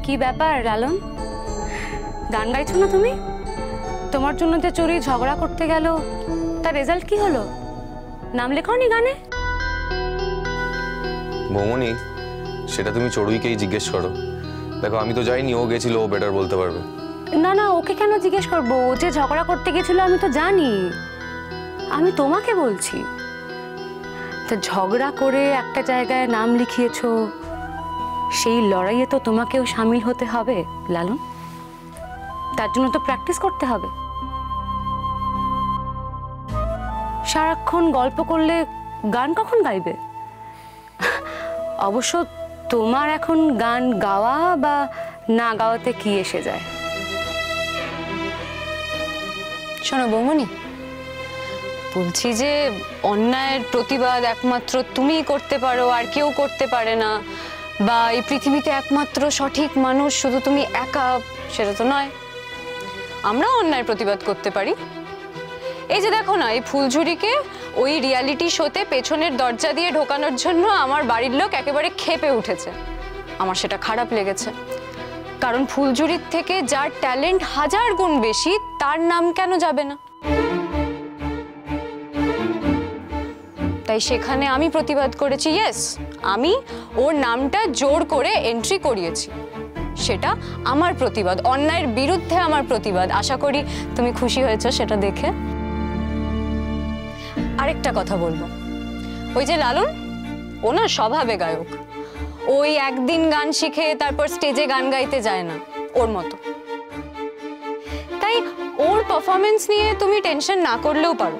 কি ব্যাপার লালন, গান গাইছো না তুমি? তোমার জন্য যে চড়ুই ঝগড়া করতে গেল, তার রেজাল্ট কি হলো? নাম লেখাওনি গানে? বৌমনি, সেটা তুমি চড়ুইকেই জিজ্ঞেস করো। দেখো, আমি তো যাইনি, ও গেছিল, ও বেটার বলতে পারবে। না না, ওকে কেন জিজ্ঞেস করবো? ও যে ঝগড়া করতে গেছিল আমি তো জানি। আমি তোমাকে বলছি, তা ঝগড়া করে একটা জায়গায় নাম লিখিয়েছো, সেই লড়াইয়ে তো তোমাকেও সামিল হতে হবে লালন। তার জন্য তো প্র্যাকটিস করতে হবে। সারাক্ষণ গল্প করলে গান কখন গাইবে? অবশ্য তোমার এখন গান গাওয়া বা না গাওয়াতে কি এসে যায়? শোনো বৌমনি, বলছি যে অন্যায়ের প্রতিবাদ একমাত্র তুমিই করতে পারো, আর কেউ করতে পারে না, বা এই পৃথিবীতে একমাত্র সঠিক মানুষ শুধু তুমি একা, সেটা তো নয়। আমরা অন্যায়ের প্রতিবাদ করতে পারি। এই যে দেখো না, এই ফুলঝুরিকে ওই রিয়ালিটি শোতে পেছনের দরজা দিয়ে ঢোকানোর জন্য আমার বাড়ির লোক একেবারে ক্ষেপে উঠেছে। আমার সেটা খারাপ লেগেছে, কারণ ফুলঝুরির থেকে যার ট্যালেন্ট 1000 গুণ বেশি, তার নাম কেন যাবে না? তাই সেখানে আমি প্রতিবাদ করেছি। ইয়েস, আমি ওর নামটা জোর করে এন্ট্রি করিয়েছি। সেটা আমার প্রতিবাদ, অন্যায়ের বিরুদ্ধে আমার প্রতিবাদ। আশা করি তুমি খুশি হয়েছো সেটা দেখে। আরেকটা কথা বলবো, ওই যে লালন, ও না স্বভাবে গায়ক। ওই একদিন গান শিখে তারপর স্টেজে গান গাইতে যায় না ওর মতো। তাই ওর পারফরমেন্স নিয়ে তুমি টেনশন না করলেও পারো।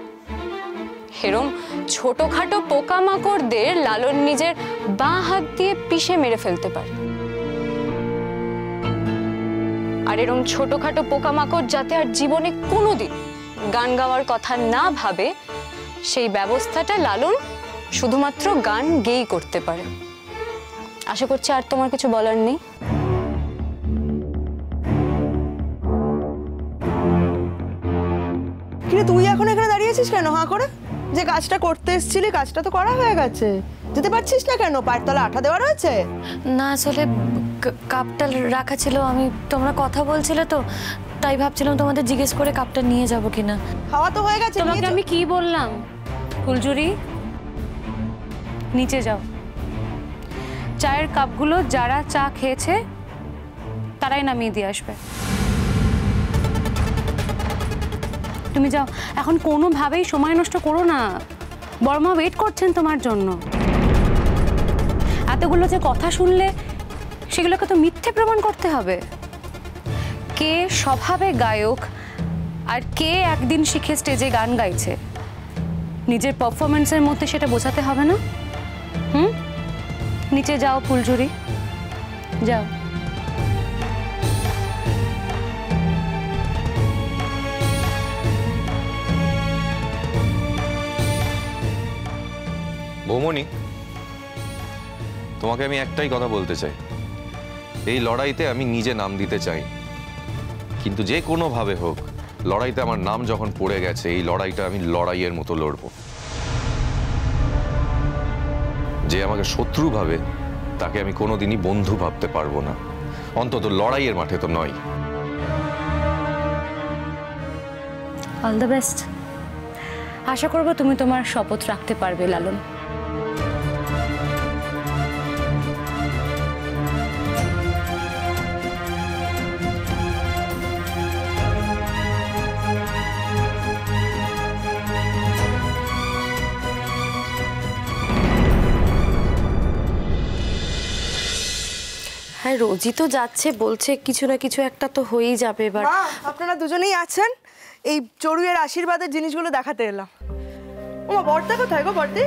এরম ছোটখাটো পোকামাকড়দের লালন নিজের বাঁ হাত দিয়ে পিষে মেরে ফেলতে পারে। আর এরম ছোটখাটো পোকামাকড় যাতে আর জীবনে কোনোদিন গান গাওয়ার কথা না ভাবে, সেই ব্যবস্থাটা লালন শুধুমাত্র গান গেয়েই করতে পারে। আশা করছি আর তোমার কিছু বলার নেই। কিন্তু তুই এখন এখানে দাঁড়িয়েছিস কেন হাঁ করে? যে কাজটা করতে এসেছিলি, কাজটা তো করা হয়ে গেছে, যেতে পারছিস না কেন? পায়ের তলা আঠা দেওয়া রয়েছে। না, আসলে কাপটা রাখা ছিল, আমি তোমরা কথা বলছিলে তো, তাই ভাবছিলাম তোমাদের জিজ্ঞেস করে কাপটা নিয়ে যাব কিনা। খাওয়া তো হয়ে গেছে। তোমাকে আমি কি বললাম? ফুলঝুরি, নিচে যাও। চায়ের কাপগুলো যারা চা খেয়েছে তারাই নামিয়ে দিয়ে আসবে। তুমি যাও, এখন কোনোভাবেই সময় নষ্ট করো না। বড়মা ওয়েট করছেন তোমার জন্য। এতগুলো যে কথা শুনলে, সেগুলোকে তো মিথ্যে প্রমাণ করতে হবে। কে স্বভাবে গায়ক আর কে একদিন শিখে স্টেজে গান গাইছে, নিজের পারফরমেন্সের মধ্যে সেটা বোঝাতে হবে না? নিচে যাও ফুলঝুরি, যাও। বৌমনি, তোমাকে আমি একটাই কথা বলতে চাই, এই লড়াইতে আমি নিজে নাম দিতে চাই, কিন্তু যে কোনো ভাবে হোক লড়াইতে আমার নাম যখন পড়ে গেছে, এই লড়াইটা আমি লড়াইয়ের মতো লড়ব। যে আমাকে শত্রু ভাবে তাকে আমি কোনোদিনই বন্ধু ভাবতে পারবো না, অন্তত লড়াইয়ের মাঠে তো নয়। All the best. আশা করবো তুমি তোমার শপথ রাখতে পারবে লালন। হ্যাঁ, রোজই তো যাচ্ছে, বলছে কিছু না কিছু একটা তো হয়েই যাবে। এবার আপনারা দুজনেই আছেন, এই চড়ুইয়ের আশীর্বাদের জিনিসগুলো দেখাতে এলাম। ওমা, বর্দা কোথায় গো? বর্দি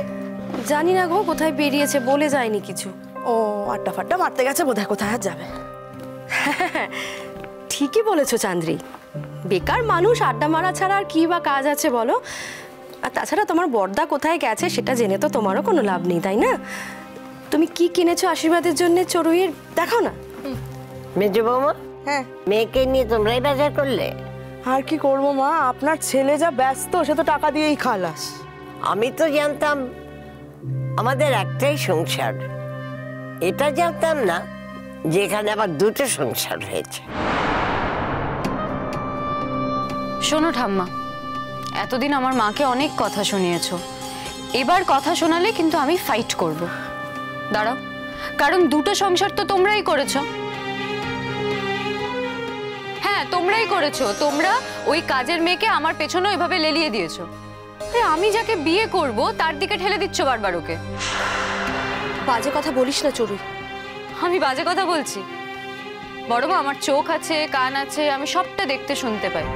জানি না গো, কোথায় বেরিয়েছে, বলে যায়নি কিছু। ও আড্ডা ফাড্ডা মারতে গেছে বোধহয়, কোথায় আর যাবে। ঠিকই বলেছো চান্দ্রি, বেকার মানুষ, আড্ডা মারা ছাড়া আর কি বা কাজ আছে বলো? আর তাছাড়া তোমার বর্দা কোথায় গেছে সেটা জেনে তো তোমারও কোনো লাভ নেই, তাই না? তুমি কি কিনেছো আশীর্বাদের জন্য চড়ুইয়ের, দেখাও না। মেজো বৌমা, হ্যাঁ, মেয়েকে নিয়ে তোমরাই বাজার করলে? আর কি করবো মা, আপনার ছেলে যা ব্যস্ত, সে তো টাকা দিয়েই খালাস। আমি তো জানতাম আমাদের একটাই সংসার, এটা জানতাম না যেখানে আবার দুটো সংসার হয়েছে। শোনো ঠাম্মা, এতদিন আমার মাকে অনেক কথা শুনিয়েছো, এবার কথা শোনালে কিন্তু আমি ফাইট করব। দাঁড়াও, কারণ দুটো সংসার তো তোমরাই করেছো। হ্যাঁ, তোমরাই করেছো। তোমরা ওই কাজের মেয়েকে আমার পেছনে ওইভাবে লেলিয়ে দিয়েছো। আমি যাকে বিয়ে করব তার দিকে ঠেলে দিচ্ছ বারবার ওকে। বাজে কথা বলিস না চড়ুই। আমি বাজে কথা বলছি? বড় মা, আমার চোখ আছে, কান আছে, আমি সবটা দেখতে শুনতে পাই।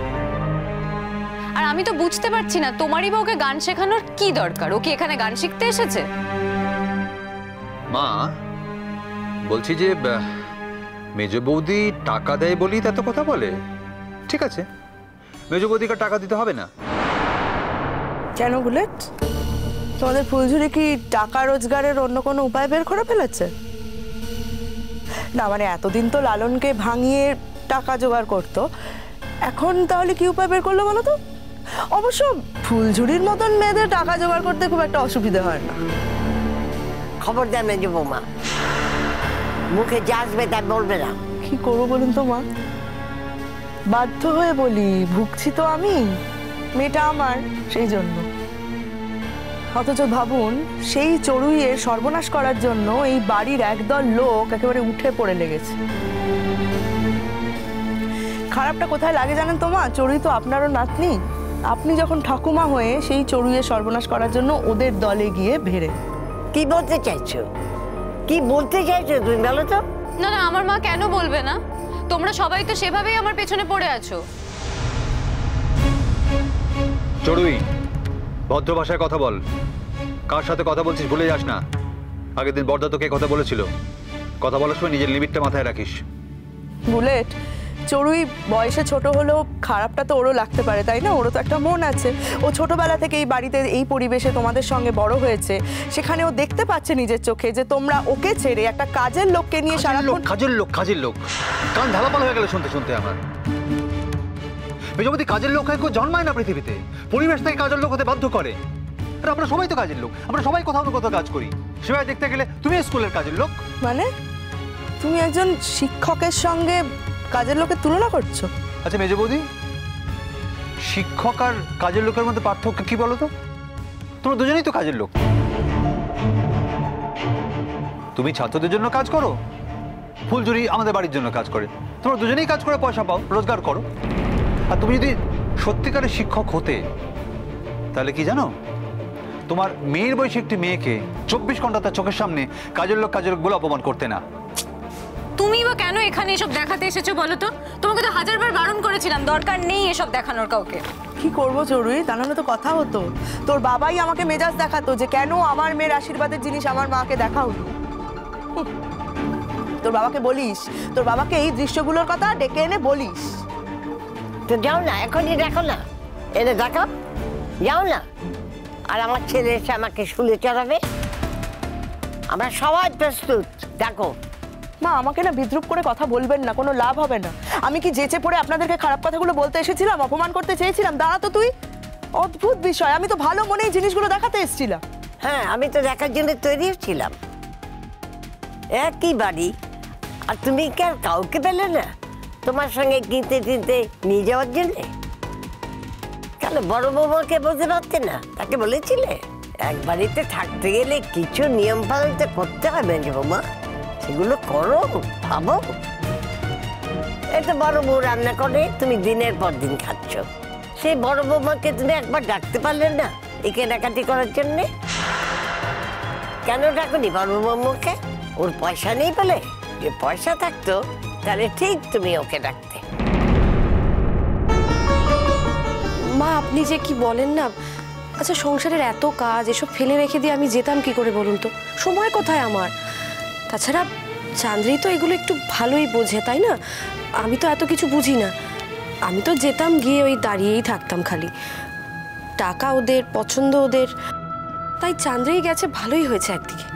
আর আমি তো বুঝতে পারছি না তোমারই বা ওকে গান শেখানোর কি দরকার? ও কি এখানে গান শিখতে এসেছে? মা, বলছি যে মেজ বৌদি টাকা দেয় বলি এত কথা বলে। ঠিক আছে, মেজ বৌদিকে টাকা দিতে হবে না। কেন বুলেট, তোমাদের ফুলঝুরি কি টাকা রোজগারের অন্য কোনো উপায় বের করে ফেলেছে? না মানে এতদিন তো লালনকে ভাঙিয়ে টাকা জোগাড় করতো, এখন তাহলে কি উপায় বের করলো বলো তো? অবশ্য ফুলঝুরির মতন মেয়েদের টাকা জোগাড় করতে খুব একটা অসুবিধা হয় না। খবরদার মেজ বৌমা, মুখে যা আসবে তাই বলবে না। কি করবো বলুন তো মা, বাধ্য হয়ে বলি, ভুগছি তো আমি, মেয়েটা আমার, সেই জন্য। অথচ ভাবুন, সেই চড়ুইয়ের সর্বনাশ করার জন্য এই বাড়ির একদল লোক একেবারে উঠে পড়ে লেগেছে। খারাপটা কোথায় লাগে জানেন তো মা? চড়ুই তো আপনারও নাতনি। আপনি যখন ঠাকুমা হয়ে সেই চড়ুইয়ের সর্বনাশ করার জন্য ওদের দলে গিয়ে ভেড়ে। কি বলতে চাইছো? কি বলতে চাইছো তুমি বলো তো? না না, আমার মা কেন বলবে না? তোমরা সবাই তো সেভাবেই আমার পেছনে পড়ে আছো। চড়ুই, ভদ্র ভাষায় কথা বল। কার সাথে কথা বলছিস ভুলে যাস না। আগের দিন বড়দা তোকে কথা বলেছিল, কথা বলার সময় নিজের লিমিটটা মাথায় রাখিস। বুলেট, চড়ুই বয়সে ছোট হলেও খারাপটা তো ওরও লাগতে পারে, তাই না? ওরও তো একটা মন আছে। ও ছোটবেলা থেকে এই বাড়িতে এই পরিবেশে তোমাদের সঙ্গে বড় হয়েছে, সেখানে ও দেখতে পাচ্ছে নিজের চোখে যে তোমরা ওকে ছেড়ে একটা কাজের লোককে নিয়ে সারাক্ষণ। কাজের লোক কান ঢালাপালা হয়ে গেল শুনতে শুনতে আমার। মেজবতী কাজের লোক কেউ জন্মায় না পৃথিবীতে, পরিবেশ থেকে কাজের লোক হতে বাধ্য করে। আর আমরা সবাই তো কাজের লোক, আমরা সবাই কোথাও না কোথাও কাজ করি। সেভাবে দেখতে গেলে তুমি স্কুলের কাজের লোক। মানে তুমি একজন শিক্ষকের সঙ্গে কাজের লোকের তুলনা করছো? আচ্ছা মেজ বৌদি, শিক্ষক আর কাজের লোকের মধ্যে পার্থক্য কি বলো তো? তোমরা দুজনেই তো কাজের লোক। তুমি ছাত্রদের জন্য কাজ করো, ফুলঝুরি আমাদের বাড়ির জন্য কাজ করে। তোমরা দুজনেই কাজ করে পয়সা পাও, রোজগার করো। আর তুমি যদি সত্যিকারের শিক্ষক হতে, তাহলে কি জানো, তোমার মেয়ের বয়সী একটি মেয়েকে 24 ঘন্টা তার চোখের সামনে কাজের লোক বলে অপমান করতে না। তুমি বা কেন এখানে এসব দেখাতে এসেছো বলো তো? তোমাকে তো হাজারবার বারণ করেছিলাম, দরকার নেই এসব দেখানোর কাউকে। কি করবো চড়ুই, তা নাহলে তো কথা হতো। তোর বাবাই আমাকে মেজাজ দেখাতো যে কেন আমার মেয়ের আশীর্বাদের জিনিস আমার মাকে দেখাওনি। তোর বাবাকে বলিস, তোর বাবাকে এই দৃশ্যগুলোর কথা ডেকে এনে বলিস। তো যাও না, এখনই দেখো না, এনে দেখো, যাও না। আর আমার ছেলে এসে আমাকে শুলে চড়াবে। আমরা সবাই প্রস্তুত, দেখো। মা, আমাকে না বিদ্রুপ করে কথা বলবেন না, কোনো লাভ হবে না। আমি কি যেচে পড়ে আপনাদেরকে খারাপ কথাগুলো বলতে এসেছিলাম, অপমান করতে চেয়েছিলাম? দাঁড়া তো তুই, অদ্ভুত বিষয়। আমি তো ভালো মনেই জিনিসগুলো দেখাতে এসেছিলাম। হ্যাঁ, আমি তো দেখার জন্য তৈরিও ছিলাম। একই বাড়ি, আর তুমি কি আর কাউকে পেলে না তোমার সঙ্গে কিনতে কিনতে নিয়ে যাওয়ার জন্যে? কেন বড় বৌমাকে বলতে পারতে না? তাকে বলেছিলে এক বাড়িতে থাকতে গেলে কিছু নিয়ম পালন তো করতে হবে যে বৌমা, সেগুলো করো, ভাবো। এই তো বড় বউ রান্না করে তুমি দিনের পর দিন খাচ্ছ, সেই বড় বৌমাকে তুমি একবার ডাকতে পারলে না এই কেনাকাটি করার জন্যে? কেন ডাকুনি বড় বৌমাকে? ওর পয়সা নেই বলে? যে পয়সা থাকতো তাহলে ঠিক তুমি ওকে ডাকতে। মা, আপনি যে কি বলেন না। আচ্ছা, সংসারের এত কাজ, এসব ফেলে রেখে দিয়ে আমি যেতাম কি করে বলুন তো? সময় কোথায় আমার? তাছাড়া চাঁদরি তো এগুলো একটু ভালোই বোঝে, তাই না? আমি তো এত কিছু বুঝি না। আমি তো যেতাম, গিয়ে ওই দাঁড়িয়েই থাকতাম খালি। টাকা ওদের, পছন্দ ওদের, তাই চাঁদরি গেছে, ভালোই হয়েছে একদিকে।